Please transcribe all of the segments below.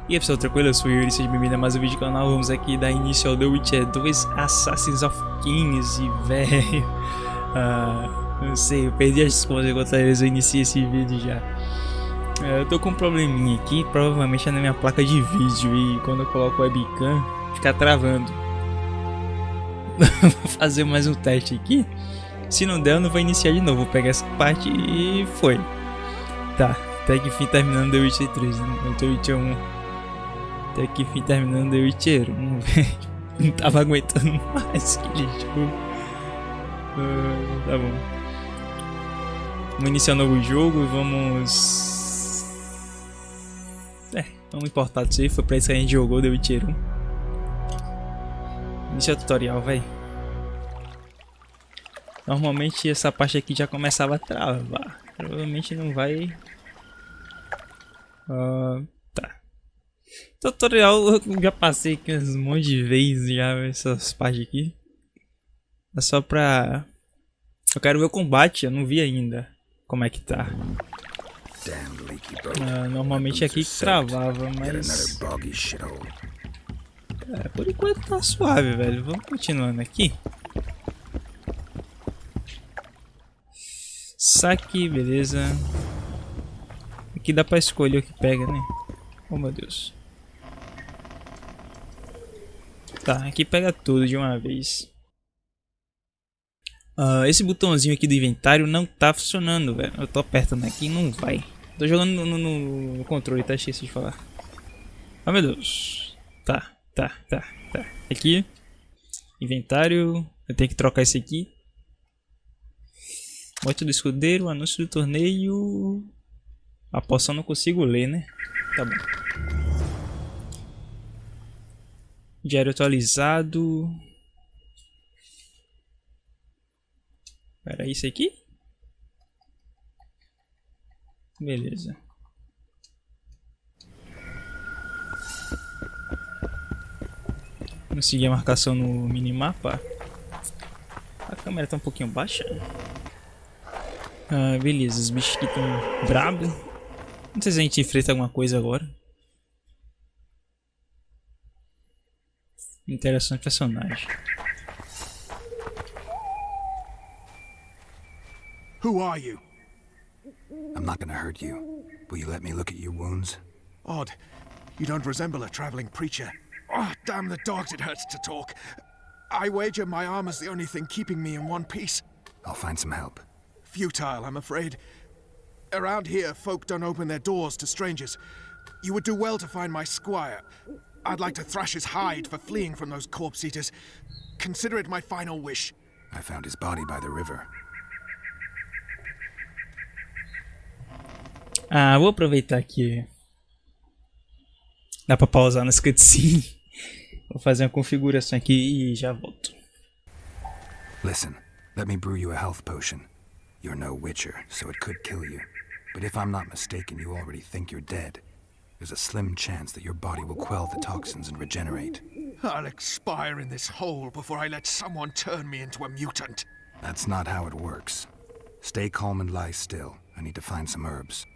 E aí pessoal, tranquilo? Eu sou o Yuri, seja bem-vindo a mais um vídeo do canal. Vamos aqui dar início ao The Witcher 2 Assassins of Kings. E velho, não sei, eu perdi as contas enquanto eu iniciei esse vídeo já. Eu tô com um probleminha aqui, provavelmente é na minha placa de vídeo. E quando eu coloco o webcam, fica travando. Vou fazer mais um teste aqui. Se não der, eu não vou iniciar de novo. Vou pegar essa parte e foi. Tá, até que fim terminando The Witcher 3, né? The Witcher 1. Até que fim terminando The Witcher 1, velho. Não tava aguentando mais aquele jogo. Tá bom. Vamos iniciar um novo jogo e vamos... vamos importar disso aí. Foi pra isso que a gente jogou The Witcher 1. Iniciar o tutorial, velho. Normalmente essa parte aqui já começava a travar. Provavelmente não vai... tá. Tutorial eu já passei aqui um monte de vezes já essas partes aqui. É só pra... eu quero ver o combate, eu não vi ainda como é que tá. Normalmente aqui que travava, mas... por enquanto tá suave, velho. Vamos continuando aqui. Saque, beleza. Aqui dá pra escolher o que pega, né? Oh meu Deus. Tá, aqui pega tudo de uma vez. Esse botãozinho aqui do inventário não tá funcionando, velho. Eu tô apertando aqui e não vai. Tô jogando no controle, tá? Esqueci de falar. Oh meu Deus. Tá. Aqui. Inventário. Eu tenho que trocar esse aqui. Morte do escudeiro, anúncio do torneio. A poção não consigo ler, né? Tá bom. Diário atualizado. Era isso aqui? Beleza. Vamos seguir a marcação no minimapa. A câmera tá um pouquinho baixa. Beleza, os bichos aqui estão brabo. Não sei se a gente enfrenta alguma coisa agora. Interação de personagem. Who are you? I'm not gonna hurt you. Will you let me look at your wounds? Odd. You don't resemble a traveling preacher. Oh, damn the dogs, it hurts to talk. I wager my armor's the only thing keeping me in one piece. I'll find some help. Futile, I'm afraid. Around here, folk don't open their doors to strangers. You would do well to find my squire. I'd like to thrash his hide for fleeing from those corpse eaters. Consider it my final wish. I found his body by the river. Vou aproveitar que dá pra pausar nas cutscene. Vou fazer uma configuração aqui e já volto. Listen, let me brew you a health potion. You're no witcher, so it could kill you. But if I'm not mistaken, you already think you're dead. There's a slim chance that your body will quell the toxins and regenerate. I'll expire in this hole before I let someone turn me into a mutant. That's not how it works. Stay calm and lie still. I need to find some herbs.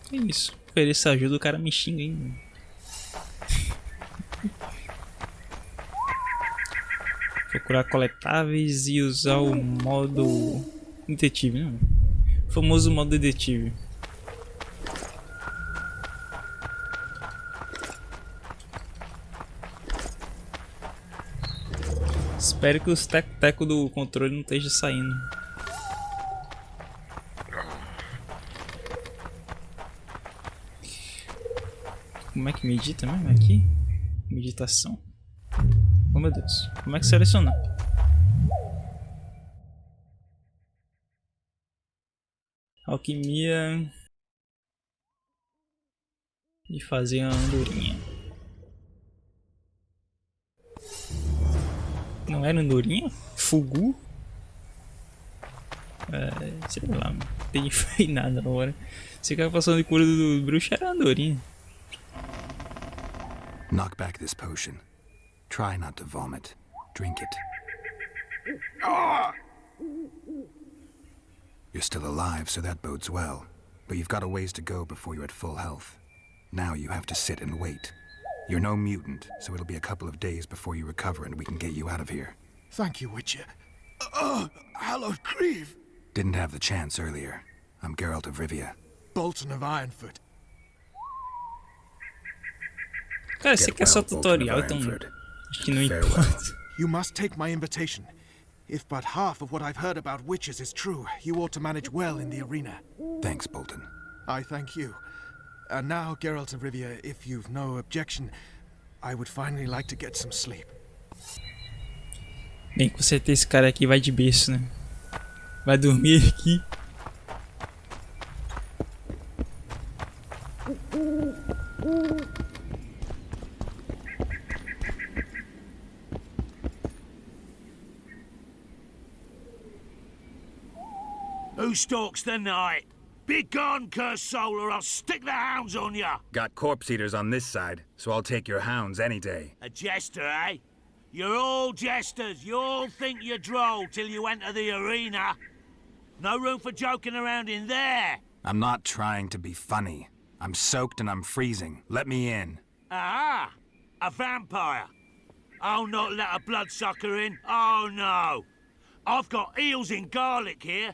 Que isso? Oferecer ajuda, o cara me xinga, hein? Procurar coletáveis e usar o modo detetive, né? O famoso modo detetive. Espero que os teco-teco do controle não esteja saindo. Como é que medita mesmo aqui? Meditação. Oh meu Deus, como é que seleciona? Alquimia e fazer uma andorinha. Não era andorinha? Fugu? Sei lá, não tem nada agora. Esse cara passando de cura do bruxo era andorinha. Knock back this potion. Try not to vomit. Drink it. You're still alive, so that bodes well. but you've got a ways to go before you're at full health. Now you have to sit and wait. You're no mutant, so it'll be a couple of days before you recover and we can get you out of here. Thank you, Witcher. Oh, hallowed Grieve! Didn't have the chance earlier. I'm Geralt of Rivia. Bolton of Ironfoot. Cara, esse aqui é só tutorial, então acho que não importa. You must take my invitation. If but half of what I've heard about witches is true, you ought to manage well in the arena. Thanks, Bolton. I thank you. And now, Geralt of Rivia, if you've no objection, I would finally like to get some sleep. Bem, com certeza esse cara aqui vai de berço, né? Vai dormir aqui. Who stalks the night? Be gone, cursed soul, or I'll stick the hounds on ya! Got corpse eaters on this side, so I'll take your hounds any day. A jester, eh? You're all jesters. You all think you're droll till you enter the arena. No room for joking around in there. I'm not trying to be funny. I'm soaked and I'm freezing. Let me in. Ah, a vampire. I'll not let a bloodsucker in. Oh, no. I've got eels in garlic here.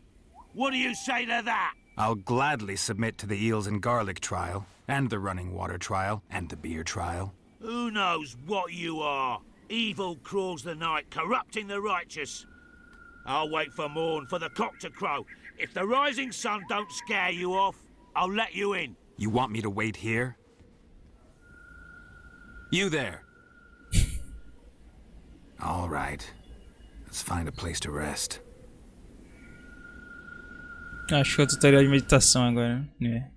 What do you say to that? I'll gladly submit to the eels and garlic trial, and the running water trial, and the beer trial. Who knows what you are? Evil crawls the night, corrupting the righteous. I'll wait for morn, for the cock to crow. If the rising sun don't scare you off, I'll let you in. You want me to wait here? You there! All right. Let's find a place to rest. Acho que é o tutorial de meditação agora, né?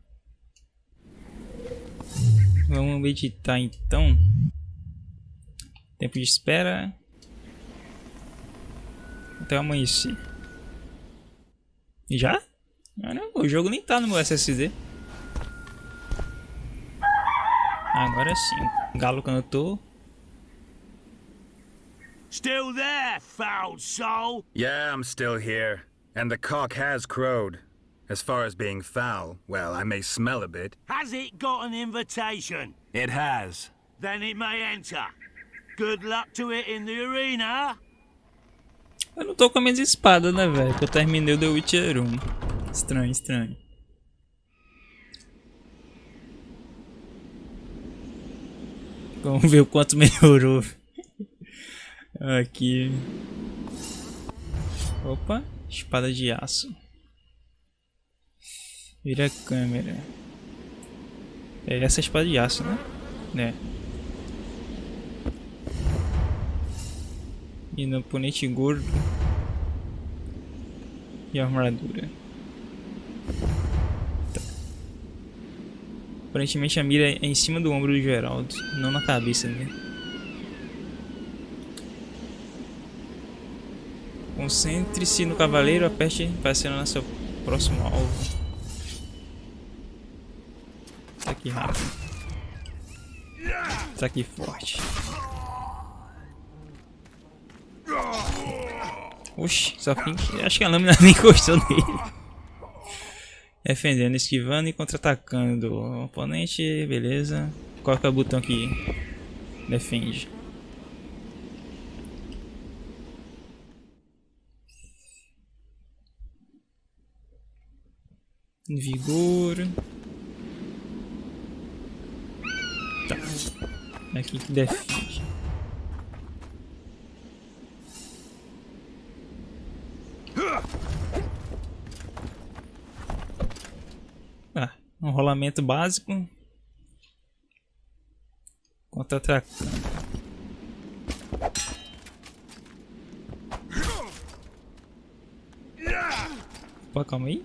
Vamos meditar então. Tempo de espera até amanhecer. Já? Ah, não, o jogo nem tá no meu SSD. Agora sim. Galo cantou. Still there, foul soul? Yeah, I'm still here. And the cock has crowed. As far as being foul, well, I may smell a bit. Has it got an invitation? It has. Then it may enter. Good luck to it in the arena. Eu não tô com a minha espada, né, velho? Que eu terminei o The Witcher 1. Estranho, estranho. Vamos ver o quanto melhorou. Aqui. Opa, espada de aço. Vira a câmera. É essa espada de aço, né? E no oponente gordo. E a armadura. Tá. Aparentemente a mira é em cima do ombro do Geraldo, não na cabeça dele. Concentre-se no cavaleiro, aperte para acionar seu próximo alvo. Ataque rápido. Ataque forte. Oxi, só que acho que a lâmina nem encostou nele. Defendendo, esquivando e contra-atacando o oponente, beleza. Qual que é o botão que defende? Vigor. Tá. Aqui que defende. Ah, um rolamento básico. Contra-atacando. Opa, calma aí.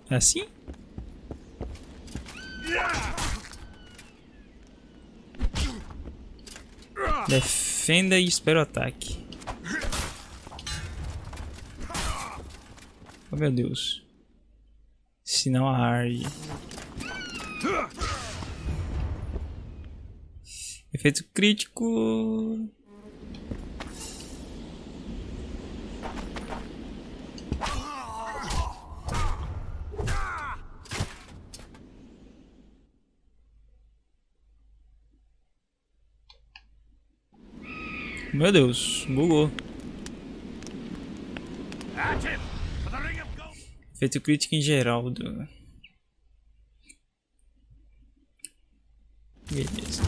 É assim? Defenda e espera o ataque. Oh meu Deus. Sinal hard. Efeito crítico. Meu Deus, bugou. At him for the ring of gold. Efeito crítico em Geraldo. Beleza.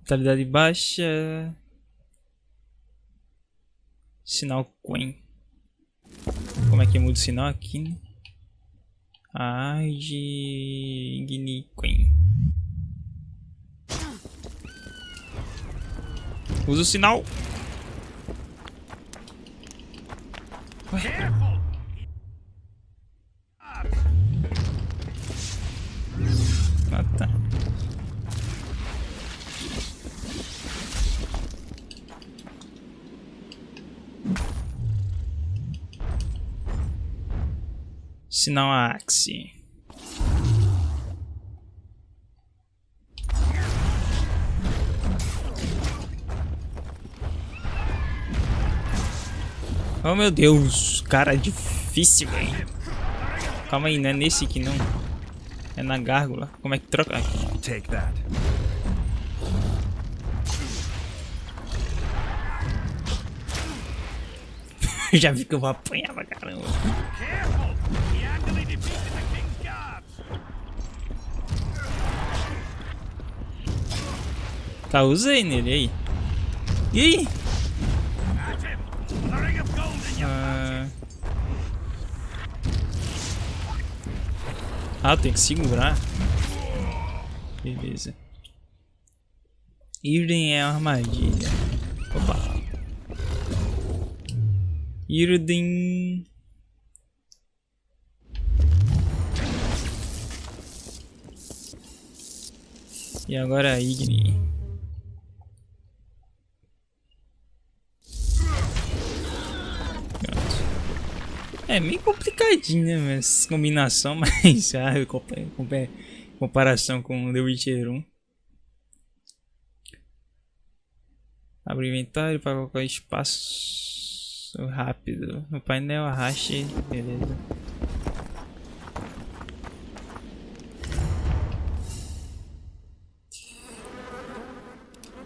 Vitalidade baixa. Sinal Quen. Como é que muda o sinal aqui, né? Igni Quen. Usa o sinal. Ué. Ah, tá. Sinal Axe. Oh meu Deus, cara, difícil, velho. Calma aí, não é nesse aqui não. É na gárgula. Como é que troca? Aqui. Take that. Já vi que eu vou apanhar pra caramba. Careful! He handily defeated the king's guards. Tá, usei nele aí. E aí? At him for the ring of gold in your Ah, tem que segurar. Beleza. Irden é a armadilha. Opa. Irden. E agora a Igni. É meio complicadinho, né? Essa combinação, mas comparação com The Witcher 1. Abre o inventário para colocar espaço rápido. No painel arraste, beleza.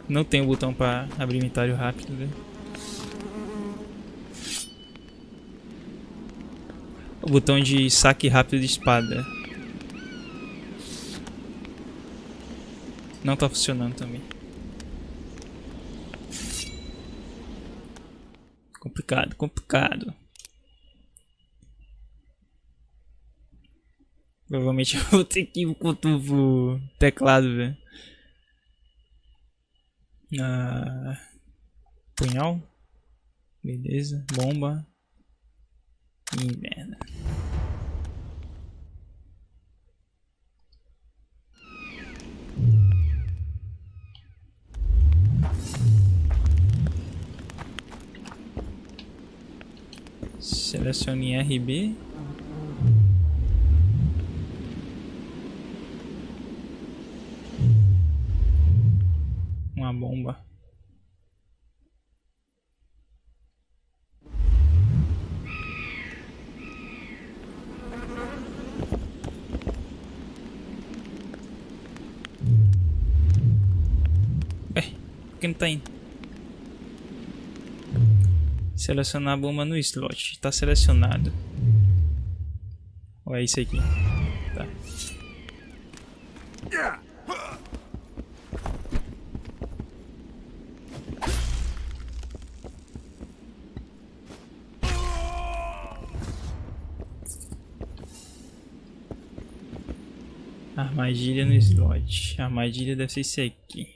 Não tem o botão para abrir inventário rápido, né? O botão de saque rápido de espada não tá funcionando também. Complicado, complicado. Provavelmente eu vou ter que ir com o teclado, velho. Punhal. Beleza. Bomba. Ih, merda. Selecione RB. Uma bomba. Por que não tá indo? Selecionar a bomba no slot. Tá selecionado. Olha isso aqui. Tá. Armadilha no slot. A armadilha deve ser isso aqui.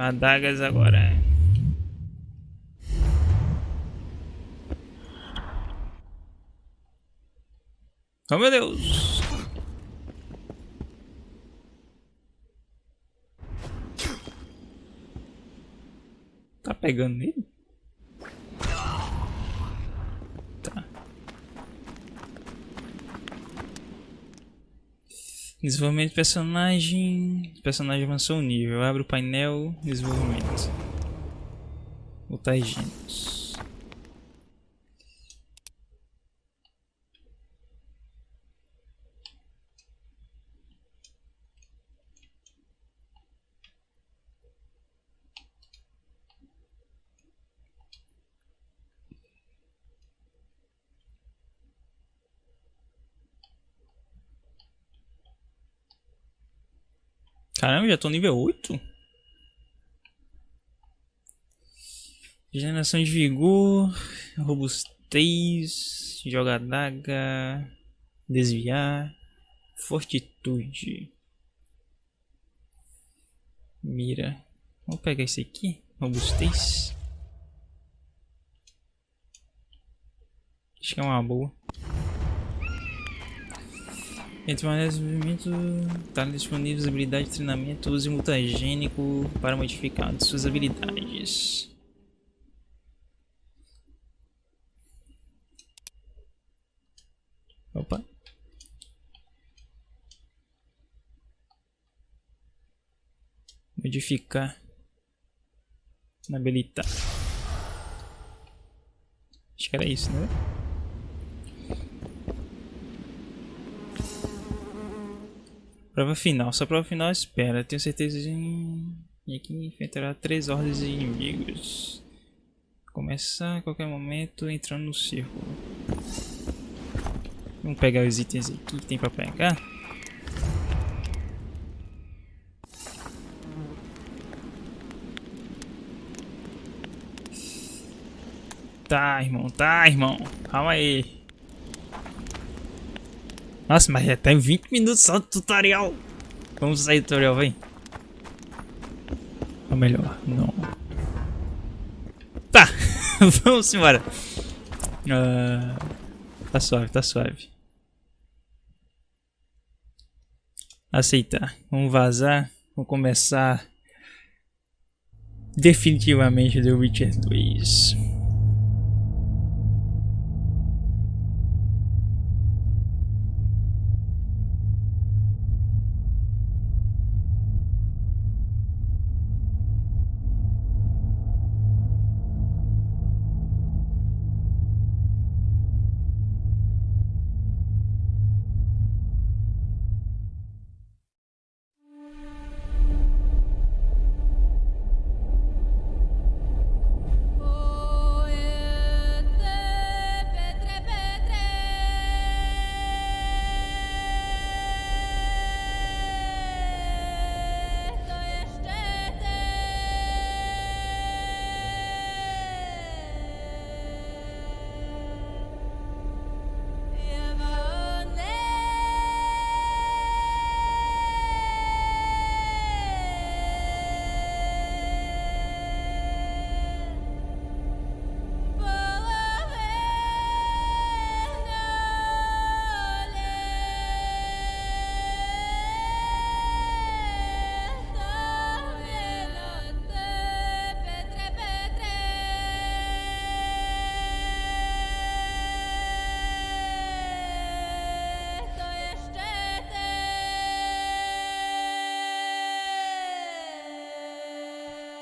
Adagas agora. Oh meu Deus! Tá pegando nele? Tá. Desenvolvimento de personagem. O personagem avançou um nível. Abre o painel. Desenvolvimento. Botar gêneros. Caramba, já tô nível 8? Geração de vigor, robustez, joga adaga, desviar, fortitude, mira. Vamos pegar esse aqui, robustez. Acho que é uma boa. Entre maneiras de movimento, talentos disponíveis, habilidade de treinamento, use mutagênico para modificar suas habilidades. Opa. Modificar. Habilitar. Acho que era isso, né? Prova final. Sua prova final espera. Tenho certeza de que enfrentará 3 ordens de inimigos. Começar a qualquer momento entrando no círculo. Vamos pegar os itens aqui que tem pra pegar. Tá, irmão. Calma aí. Nossa, mas já tem 20 minutos só do tutorial. Vamos sair do tutorial, vem. Ou melhor, não. Tá, vamos embora. Tá suave. Aceitar. Vamos vazar. Vamos começar definitivamente The Witcher 2.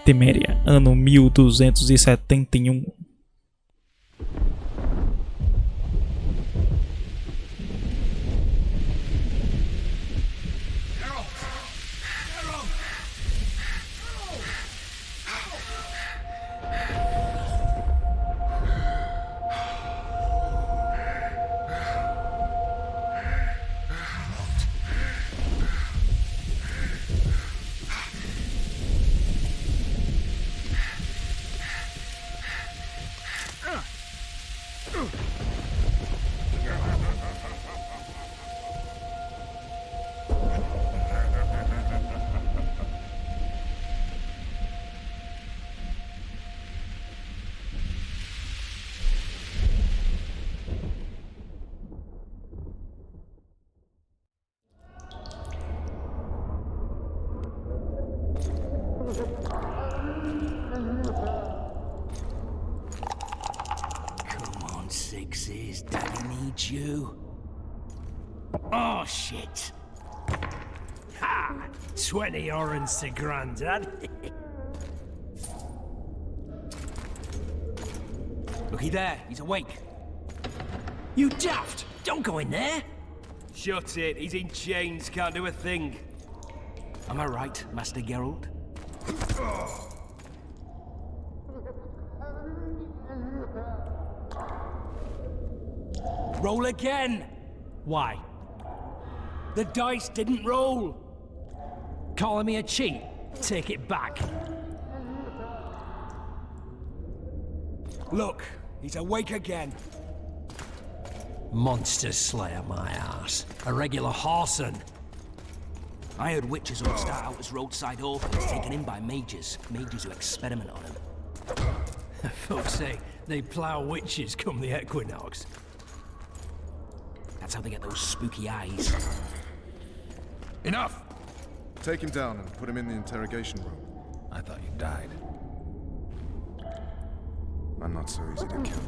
Teméria, ano 1271. Sixes, Daddy needs you. Oh, shit. Ah, 20 orens to Grandad. Looky there, he's awake. You daft! Don't go in there! Shut it, he's in chains, can't do a thing. Am I right, Master Geralt? Roll again! Why? The dice didn't roll! Calling me a cheat? Take it back. Look, he's awake again. Monster slayer, my ass. A regular horson. I heard witches all start out as roadside orphans taken in by mages. Mages who experiment on them. Folks say they plough witches come the equinox. That's how they get those spooky eyes. Enough! Take him down and put him in the interrogation room. I thought you died. I'm not so easy to kill.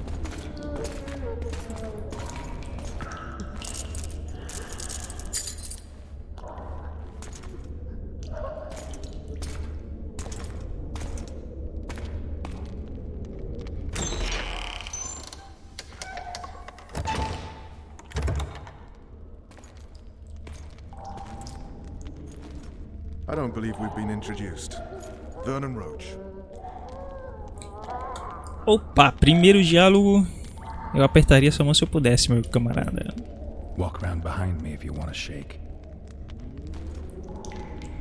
I don't believe we've been introduced. Vernon Roach. Opa, primeiro diálogo. Eu apertaria sua mão se eu pudesse, meu camarada. Walk around behind me if you want a shake.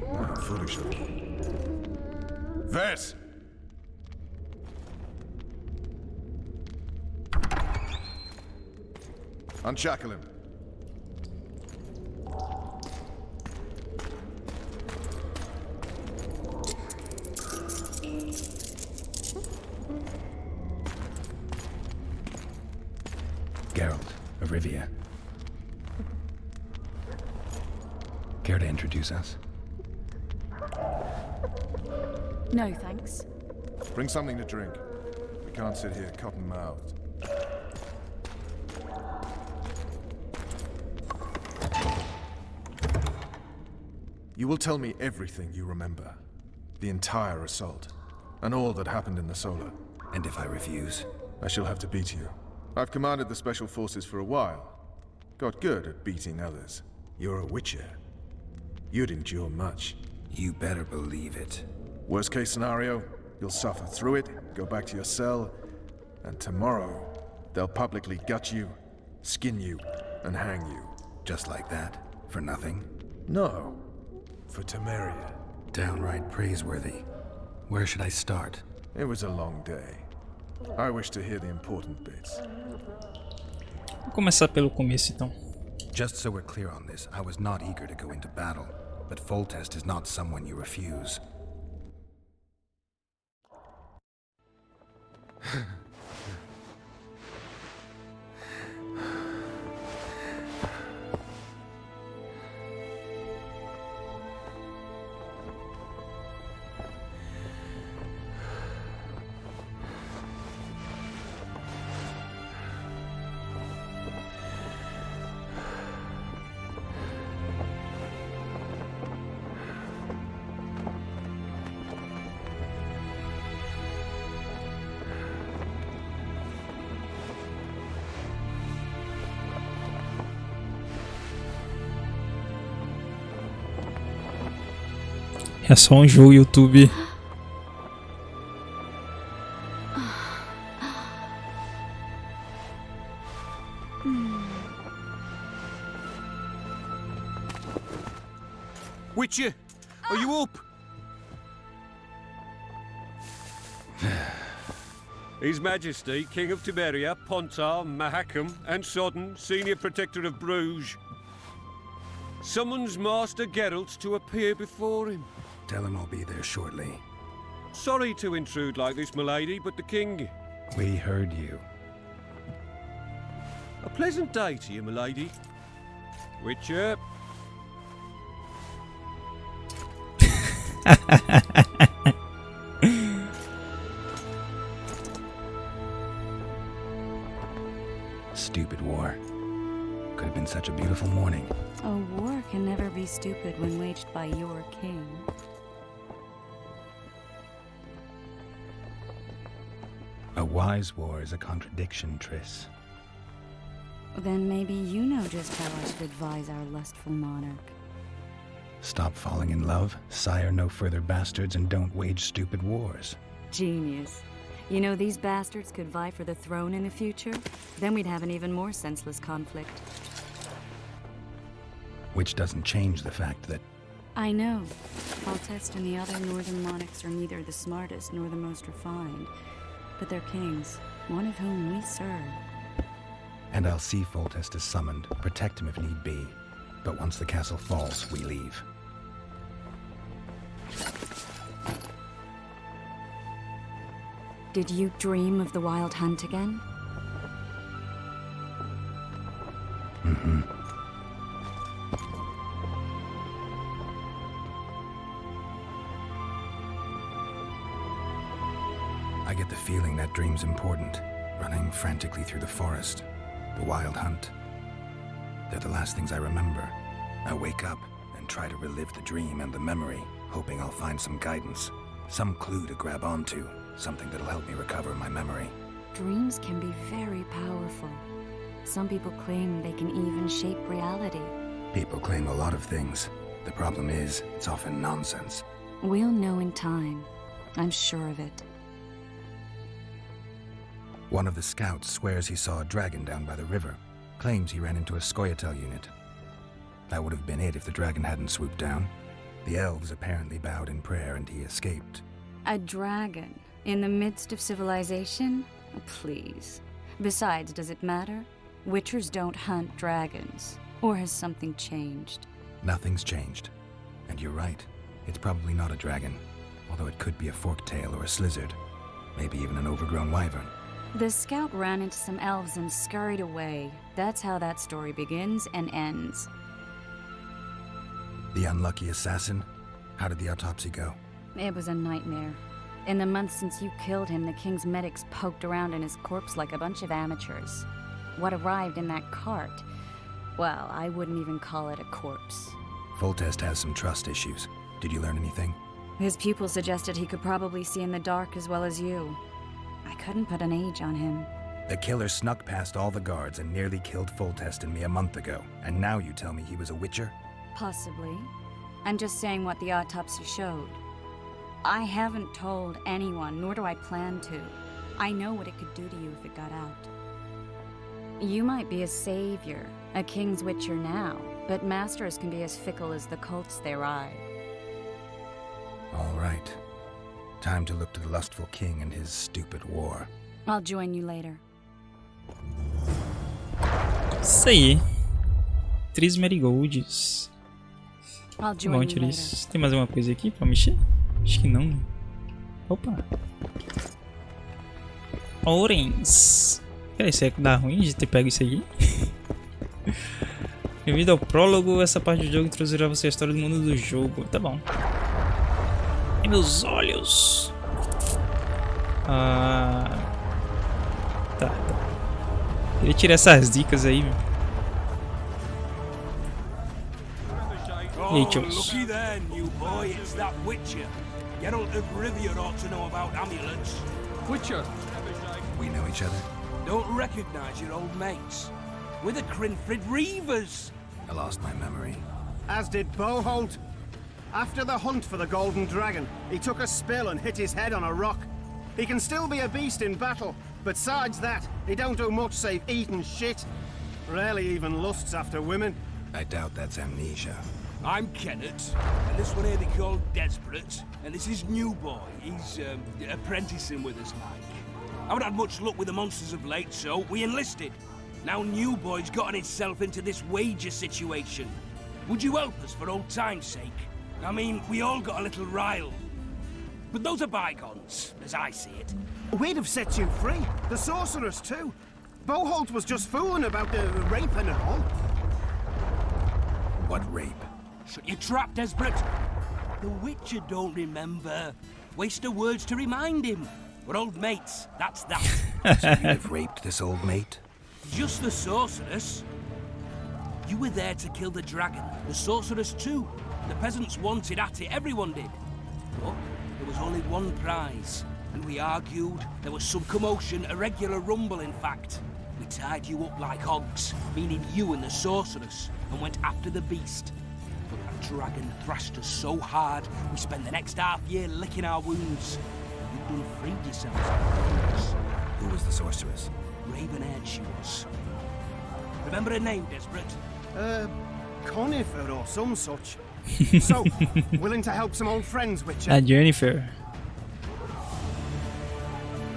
Oh, foolish of me. Vess! Unshackle him. Geralt of Rivia. Care to introduce us? No, thanks. Bring something to drink. We can't sit here cotton-mouthed. You will tell me everything you remember. The entire assault. And all that happened in the Solar. And if I refuse? I shall have to beat you. I've commanded the Special Forces for a while. Got good at beating others. You're a Witcher. You'd endure much. You better believe it. Worst case scenario, you'll suffer through it, go back to your cell, and tomorrow, they'll publicly gut you, skin you, and hang you. Just like that? For nothing? No. For Temeria. Downright praiseworthy. Where should I start? It was a long day. I wish to hear the important bits. Vou começar pelo começo então. Just so we're clear on this, I was not eager to go into battle, but Foltest is not someone you refuse. É só um jogo YouTube. Witcher, are you up? His Majesty, King of Temeria, Pontar, Mahakam, and Sodden, Senior Protector of Bruges, summons Master Geralt to appear before him. Tell him I'll be there shortly. Sorry to intrude like this, milady, but the King... We heard you. A pleasant day to you, milady. Witcher. Stupid war. Could have been such a beautiful morning. A war can never be stupid when waged by your king. A wise war is a contradiction, Triss. Then maybe you know just how I should advise our lustful monarch. Stop falling in love, sire no further bastards, and don't wage stupid wars. Genius. You know, these bastards could vie for the throne in the future? Then we'd have an even more senseless conflict. Which doesn't change the fact that I know. Foltest and the other northern monarchs are neither the smartest nor the most refined. But they're kings, one of whom we serve. And I'll see Foltest is summoned, protect him if need be. But once the castle falls, we leave. Did you dream of the Wild Hunt again? Mm-hmm. I get the feeling that dream's important. Running frantically through the forest. The Wild Hunt. They're the last things I remember. I wake up and try to relive the dream and the memory, hoping I'll find some guidance. Some clue to grab onto. Something that'll help me recover my memory. Dreams can be very powerful. Some people claim they can even shape reality. People claim a lot of things. The problem is, it's often nonsense. We'll know in time. I'm sure of it. One of the scouts swears he saw a dragon down by the river. Claims he ran into a Scoia'tael unit. That would have been it if the dragon hadn't swooped down. The elves apparently bowed in prayer and he escaped. A dragon? In the midst of civilization? Oh, please. Besides, does it matter? Witchers don't hunt dragons. Or has something changed? Nothing's changed. And you're right. It's probably not a dragon. Although it could be a forktail or a slizzard. Maybe even an overgrown wyvern. The scout ran into some elves and scurried away. That's how that story begins and ends. The unlucky assassin? How did the autopsy go? It was a nightmare. In the months since you killed him, the king's medics poked around in his corpse like a bunch of amateurs. What arrived in that cart? Well, I wouldn't even call it a corpse. Foltest has some trust issues. Did you learn anything? His pupil suggested he could probably see in the dark as well as you. I couldn't put an age on him. The killer snuck past all the guards and nearly killed Foltest and me a month ago. And now you tell me he was a witcher? Possibly. I'm just saying what the autopsy showed. I haven't told anyone, nor do I plan to. I know what it could do to you if it got out. You might be a savior, a king's witcher now, but masters can be as fickle as the colts they ride. All right. Time to look to the lustful king and his stupid war. I'll join you later. Isso aí. 3 marigolds. I'll Tá join bom, you later. Tris. Tem mais alguma coisa aqui pra mexer? Acho que não. Opa. Orens. Peraí, será que dá ruim de ter pego isso aqui? Bem-vindo ao prólogo. Essa parte do jogo introduzirá você a história do mundo do jogo. Tá bom. E meus olhos. Tá. Queria tirar essas dicas aí. Oh, Hey, Jones. looky there, new boy. It's that Witcher. Geralt of Rivia ought to know about amulets. Witcher. We know each other? Don't recognize your old mates. We're the Crinfrid Reavers. I lost my memory. As did Boholt. After the hunt for the Golden Dragon, he took a spill and hit his head on a rock. He can still be a beast in battle, but besides that, he don't do much save eat and shit. Rarely even lusts after women. I doubt that's amnesia. I'm Kenneth, and this one here they call Desperate, and this is New Boy. He's apprenticing with us, like. I haven't had much luck with the monsters of late, so we enlisted. Now New Boy's gotten himself into this wager situation. Would you help us for old time's sake? I mean, we all got a little riled. But those are bygones, as I see it. We'd have set you free. The sorceress, too. Boholt was just fooling about the rape and all. What rape? Shut your trap, Desperate. The Witcher don't remember. Waste of words to remind him. We're old mates, that's that. So you'd have raped this old mate? Just the sorceress. You were there to kill the dragon, the sorceress too. The peasants wanted at it, everyone did. But there was only one prize, and we argued. There was some commotion, a regular rumble in fact. We tied you up like hogs, meaning you and the sorceress, and went after the beast. But that dragon thrashed us so hard, we spent the next half year licking our wounds. You'd done freed yourselves. Who was the sorceress? Raven-haired she was. Remember her name, Desperate? Conifer or some such. So, willing to help some old friends, Witcher? A Jennifer.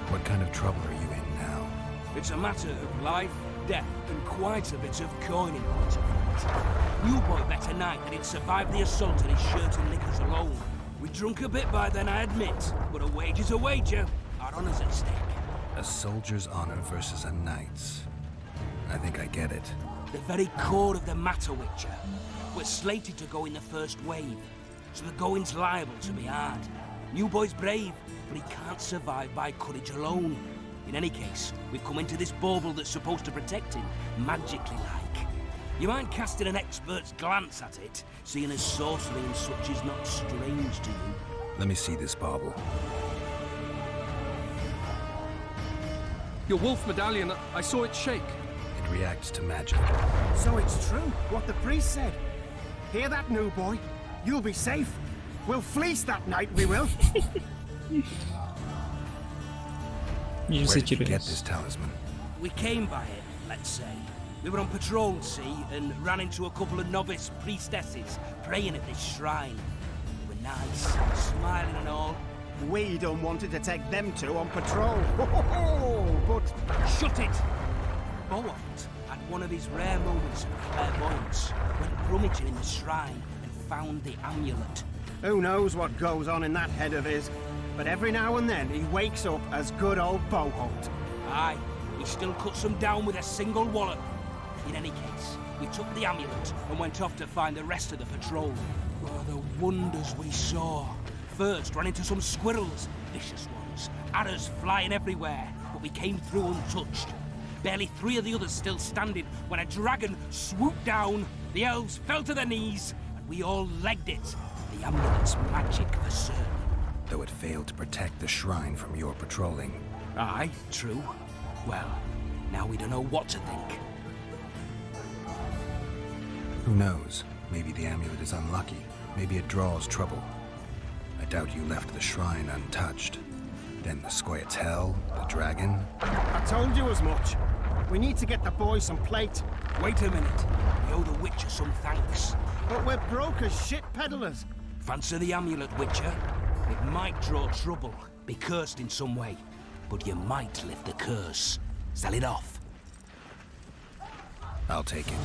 What kind of trouble are you in now? It's a matter of life, death, and quite a bit of coin in point of fact. New boy bet tonight that he'd survived the assault on his shirt and knickers alone. We drunk a bit by then, I admit, but a wager's a wager. Our honour's at stake. A soldier's honor versus a knight's. I think I get it. The very core of the matter, Witcher. We're slated to go in the first wave, so the going's liable to be hard. New boy's brave, but he can't survive by courage alone. In any case, we've come into this bauble that's supposed to protect him, magically like. You mind casting an expert's glance at it, seeing as sorcery and such is not strange to you? Let me see this bauble. Your wolf medallion, I saw it shake. It reacts to magic. So it's true, what the priest said. Hear that, new boy? You'll be safe. We'll fleece that night, we will. Where did you get this talisman? We came by it, let's say. We were on patrol, see, and ran into a couple of novice priestesses praying at this shrine. They were nice, smiling and all. We don't wanted to take them two on patrol. But shut it! Bohort had one of his rare moments of clairvoyance, went rummaging in the shrine and found the amulet. Who knows what goes on in that head of his? But every now and then he wakes up as good old Bohort. Aye, he still cuts them down with a single wallet. In any case, we took the amulet and went off to find the rest of the patrol. Oh, the wonders we saw. First, ran into some squirrels, vicious ones, arrows flying everywhere, but we came through untouched. Barely 3 of the others still standing when a dragon swooped down, the elves fell to their knees, and we all legged it. The amulet's magic for certain. Though it failed to protect the shrine from your patrolling. Aye, true. Well, now we don't know what to think. Who knows? Maybe the amulet is unlucky. Maybe it draws trouble. I doubt you left the shrine untouched. Then the Scoia'tael, the dragon. I told you as much. We need to get the boy some plate. Wait a minute. We owe the Witcher some thanks. But we're broke as shit peddlers. Fancy the amulet, Witcher. It might draw trouble, be cursed in some way, but you might lift the curse. Sell it off. I'll take it.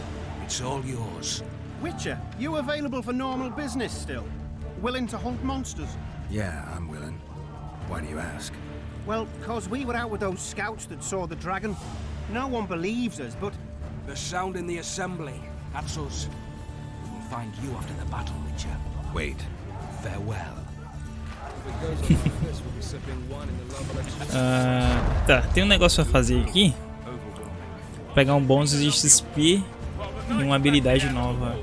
It's all yours. Witcher, you available for normal business still? Willing to hunt monsters? Yeah, I'm willing. Why do you ask? Well, 'cause we were out with those scouts that saw the dragon. No one believes us, but... The sound in the assembly, that's us. We'll find you after the battle, Witcher. Wait. Farewell. Tá, tem um negócio a fazer aqui. Pegar um bônus de XP e uma habilidade nova.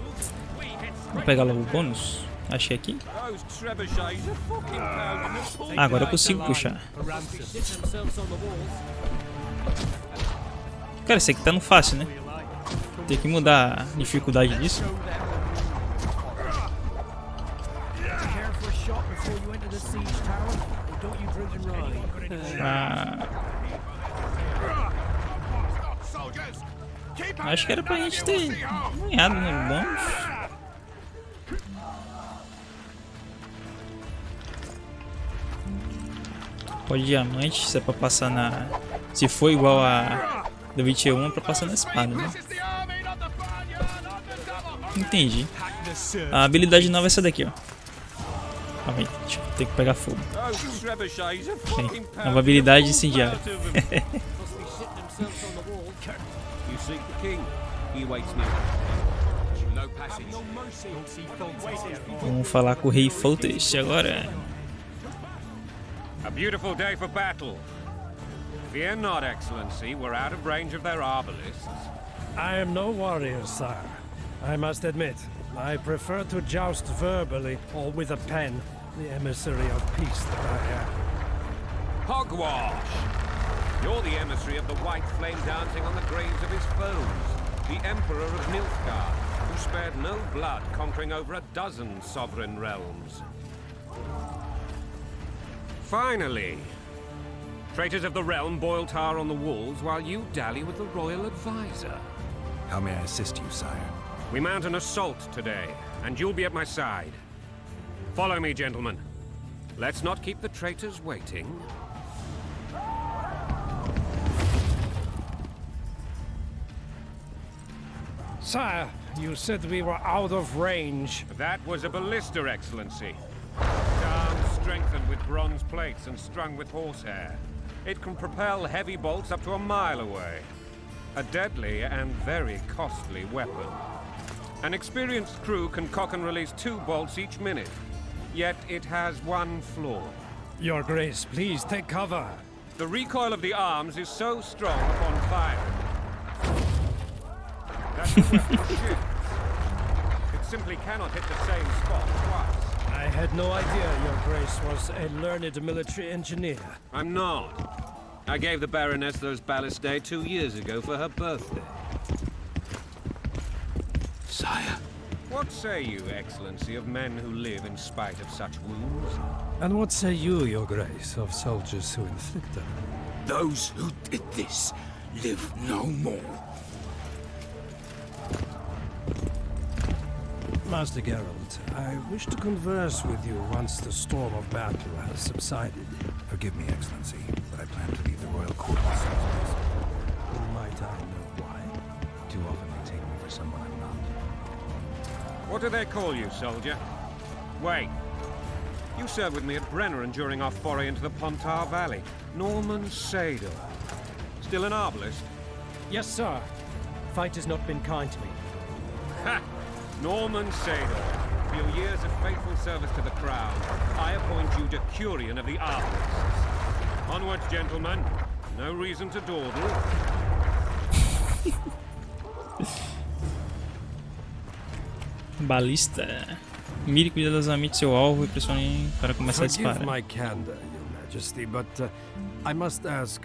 Vou pegar logo o bônus. Acho que é aqui. Ah, agora eu consigo puxar. Cara, esse aqui tá no fácil, né? Tem que mudar a dificuldade disso. Acho que era pra gente ter ganhado no bônus. Pode diamante, se é pra passar na... Se for igual a do 21, é pra passar na espada, né? Entendi. A habilidade nova é essa daqui, ó. Calma aí, deixa eu ter que pegar fogo. Bem, nova habilidade incendiária. Vamos falar com o Rei Foltest agora. A beautiful day for battle. Fear not, Excellency, we're out of range of their arbalists. I am no warrior, sir. I must admit, I prefer to joust verbally or with a pen, the emissary of peace that I am. Hogwash! You're the emissary of the white flame dancing on the graves of his foes, the Emperor of Nilfgaard, who spared no blood conquering over a dozen sovereign realms. Finally! Traitors of the realm boil tar on the walls while you dally with the royal advisor. How may I assist you, sire? We mount an assault today, and you'll be at my side. Follow me, gentlemen. Let's not keep the traitors waiting. Sire, you said we were out of range. That was a ballista, Excellency. Arms strengthened with bronze plates and strung with horsehair. It can propel heavy bolts up to a mile away. A deadly and very costly weapon. An experienced crew can cock and release 2 bolts each minute. Yet it has one flaw. Your Grace, please take cover. The recoil of the arms is so strong upon fire that the weapon shifts. It simply cannot hit the same spot twice. I had no idea Your Grace was a learned military engineer. I'm not. I gave the Baroness those ballistae 2 years ago for her birthday. Sire. What say you, Excellency, of men who live in spite of such wounds? And what say you, Your Grace, of soldiers who inflict them? Those who did this live no more. Master Geralt, I wish to converse with you once the storm of battle has subsided. Forgive me, Excellency, but I plan to leave the royal court in 6 days. Might I know why? Too often they take me for someone I'm not. What do they call you, soldier? Wait. You served with me at Brenneran during our foray into the Pontar Valley. Norman Sador. Still an arbalist? Yes, sir. Fight has not been kind to me. Ha! Norman Sador. For your years of faithful service to the crown, I appoint you Decurion of the Arbalists. Onwards, gentlemen. No reason to dawdle. Balista. Mire cuidadosamente seu alvo e pressione para começar a disparar. Forgive my candor, Your Majesty, but I must ask,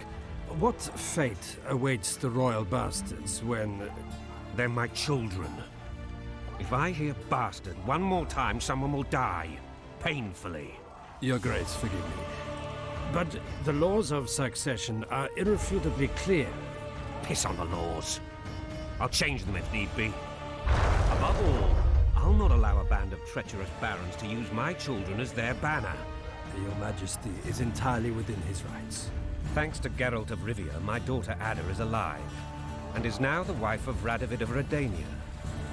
what fate awaits the royal bastards when... They're my children. If I hear bastard one more time, someone will die. Painfully. Your Grace, forgive me. But the laws of succession are irrefutably clear. Piss on the laws. I'll change them if need be. Above all, I'll not allow a band of treacherous barons to use my children as their banner. Your Majesty is entirely within his rights. Thanks to Geralt of Rivia, my daughter Ada is alive, and is now the wife of Radovid of Redania.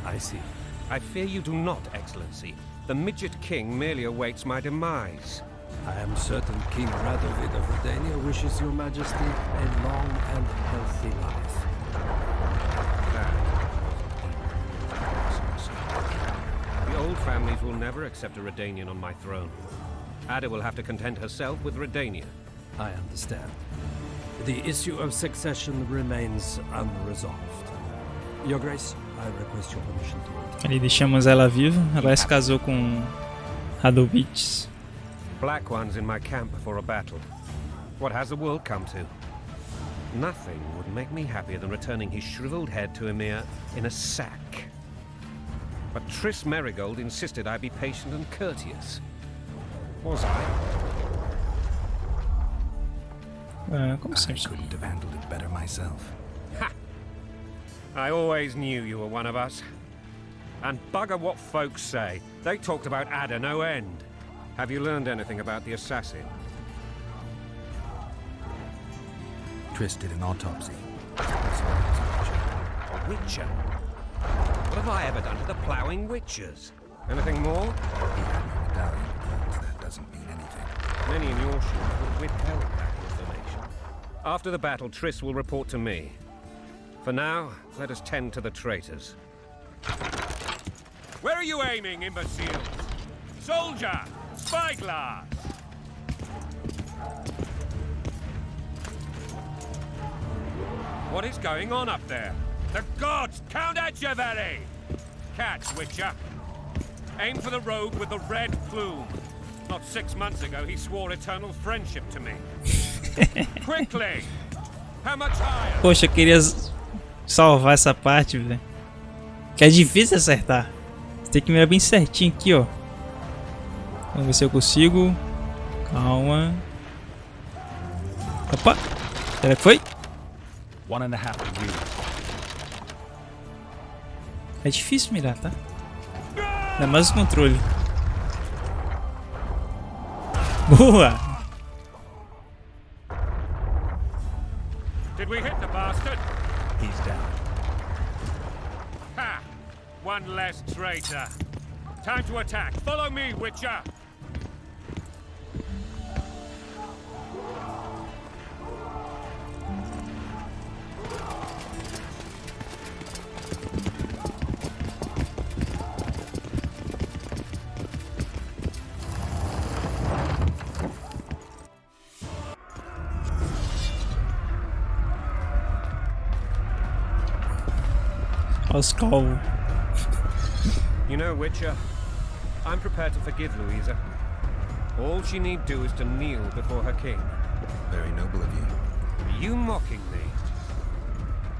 I see. I fear you do not, Excellency. The Midget King merely awaits my demise. I am certain King Radovid of Redania wishes Your Majesty a long and healthy life. The old families will never accept a Redanian on my throne. Ada will have to content herself with Redania. I understand. The issue of succession remains unresolved. Your Grace, I request your permission to return. Ali deixamos ela viva. Ela se casou com Radovids. Black ones in my camp before a battle. What has the world come to? Nothing would make me happier than returning his shriveled head to Emir in a sack. But Triss Merigold insisted I be patient and courteous. Was I? Como I sempre. couldn't have handled it better myself. Ha! I always knew you were one of us. And bugger what folks say. They talked about Ada no end. Have you learned anything about the assassin? Triss did an autopsy. A witcher? What have I ever done to the ploughing witchers? Anything more? He had no medallion, but that doesn't mean anything. Many in your shoes would have withheld that information. After the battle, Triss will report to me. For now, let us tend to the traitors. Where are you aiming, imbeciles? Soldier! Spyglass! What is going on up there? The gods! Count Etcheverry! catch, Witcher. Aim for the rogue with the red plume. Not 6 months ago, he swore eternal friendship to me. Quickly! How much higher? Poxa, eu queria salvar essa parte, velho. Que é difícil acertar. Você tem que mirar bem certinho aqui, ó. Vamos ver se eu consigo. Calma. Opa! Será que foi? 1.5 degrees. É difícil mirar, tá? Ainda mais o controle. Boa! Did we hit the bastard? He's down. Ha! One less traitor. Time to attack. Follow me, Witcher. Os calvos. You know, Witcher, I'm prepared to forgive Louisa. All she need do is to kneel before her king. Very noble of you. Are you mocking me?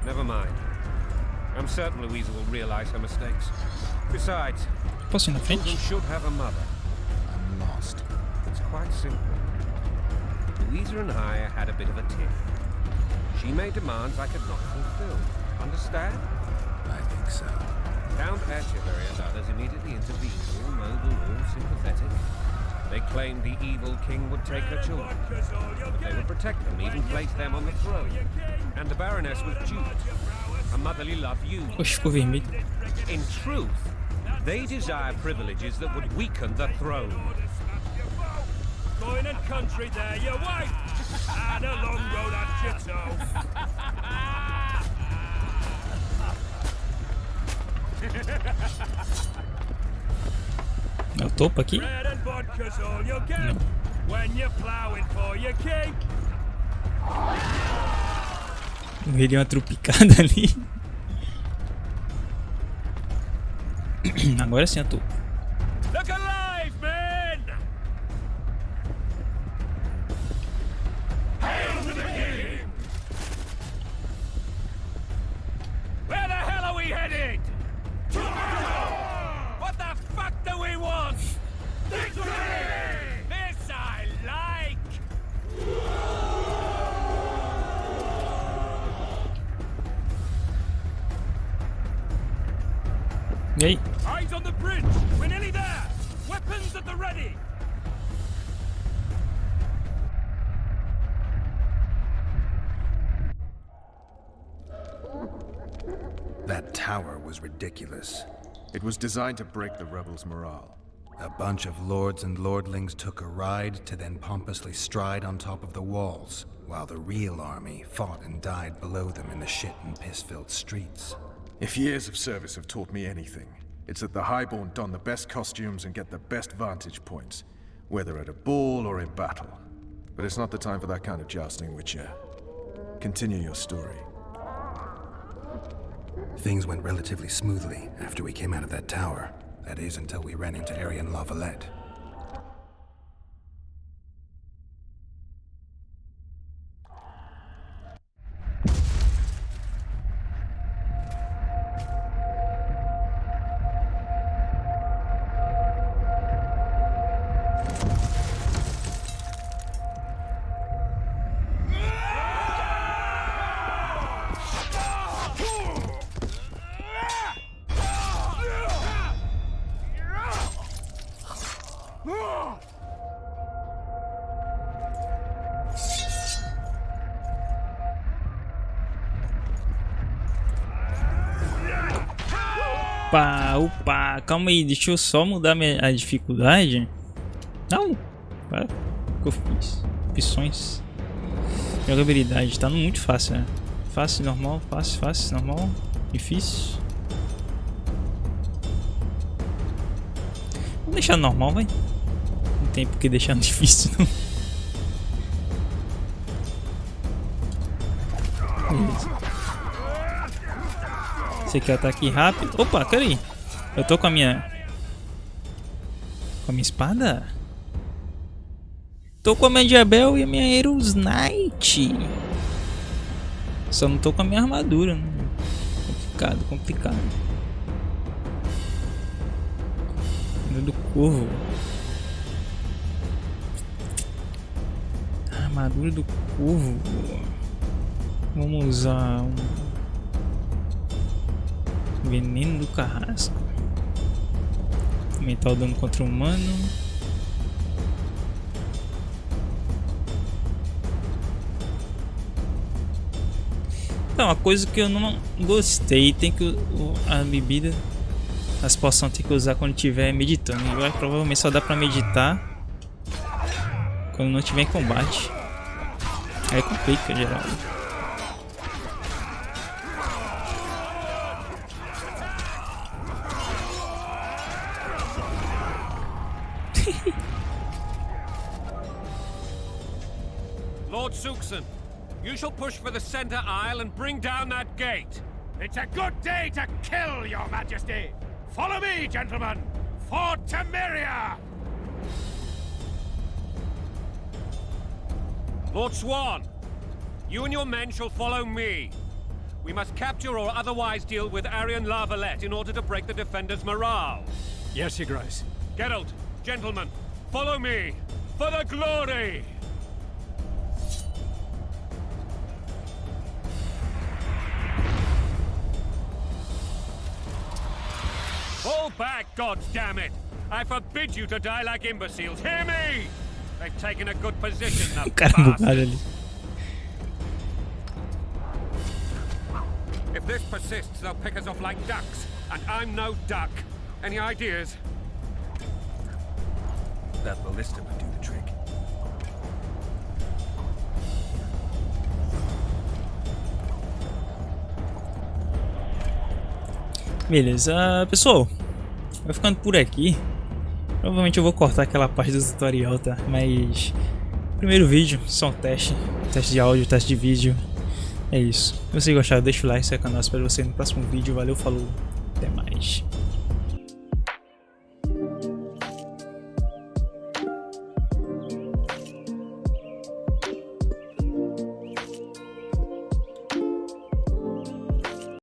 Never mind. I'm certain Louisa will realize her mistakes. Besides, Posso ir na children frente? should have a mother. I'm lost. It's quite simple. Louisa and I had a bit of a tiff. She made demands I could not fulfill. Understand? I think so. Count Echeverry and others immediately intervened, all noble, all sympathetic. They claimed the evil king would take her children, but they would protect them, even place them on the throne. And the Baroness was duped. Her motherly love used. Oxe, ficou vermelho. In truth, they desire privileges that would weaken the throne. Going and country there, your wife, and a long road at your toe. É o topo aqui? Bread and vodka's all you'll get when you're plowing for your king. Eu dei uma trupicada ali. Agora sim é topo. Look alive, men! Hail to the king! Where the hell are we headed? What the fuck do we want? Victory! This I like! E aí? Eyes on the bridge! We're nearly there! Weapons at the ready! That tower was ridiculous. It was designed to break the rebels' morale. A bunch of lords and lordlings took a ride to then pompously stride on top of the walls, while the real army fought and died below them in the shit and piss-filled streets. If years of service have taught me anything, it's that the Highborn don the best costumes and get the best vantage points, whether at a ball or in battle. But it's not the time for that kind of jousting, Witcher. Continue your story. Things went relatively smoothly after we came out of that tower. That is, until we ran into Arian Lavalette. Opa, calma aí, deixa eu só mudar a dificuldade. Não, para, o que eu fiz? Opções. Jogabilidade, tá muito fácil, né? Fácil, normal, fácil, fácil, normal, difícil. Vou deixar normal, vai. Não tem por que deixar difícil, não. Beleza. Esse aqui é ataque rápido. Opa, peraí. Eu tô com a minha... Com a minha espada? Tô com a minha Diabel e a minha Heroes Knight. Só não tô com a minha armadura. Né? Complicado, complicado. Do corvo. Armadura do corvo. Vamos usar um veneno do carrasco. Aumentar o dano contra o humano. Então, uma coisa que eu não gostei, tem que a bebida, as poções tem que usar quando estiver meditando. E vai, provavelmente só dá pra meditar quando não estiver em combate. Aí complica, geral. Lord Suxon, you shall push for the center aisle and bring down that gate. It's a good day to kill, Your Majesty. Follow me, gentlemen, for Temeria! Lord Swan, you and your men shall follow me. We must capture or otherwise deal with Arian La Valette in order to break the defenders' morale. Yes, Your Grace. Geralt, gentlemen, follow me, for the glory! Fall back, goddammit! I forbid you to die like imbeciles. Hear me! They've taken a good position, the bastards. If this persists, they'll pick us off like ducks, and I'm no duck. Any ideas? That ballista would do the trick. Beleza, pessoal, vai ficando por aqui. Provavelmente eu vou cortar aquela parte do tutorial, tá? Mas primeiro vídeo, só um teste de áudio, teste de vídeo. É isso. Se vocês gostaram, deixa o like, se é canal, espero você no próximo vídeo. Valeu, falou, até mais.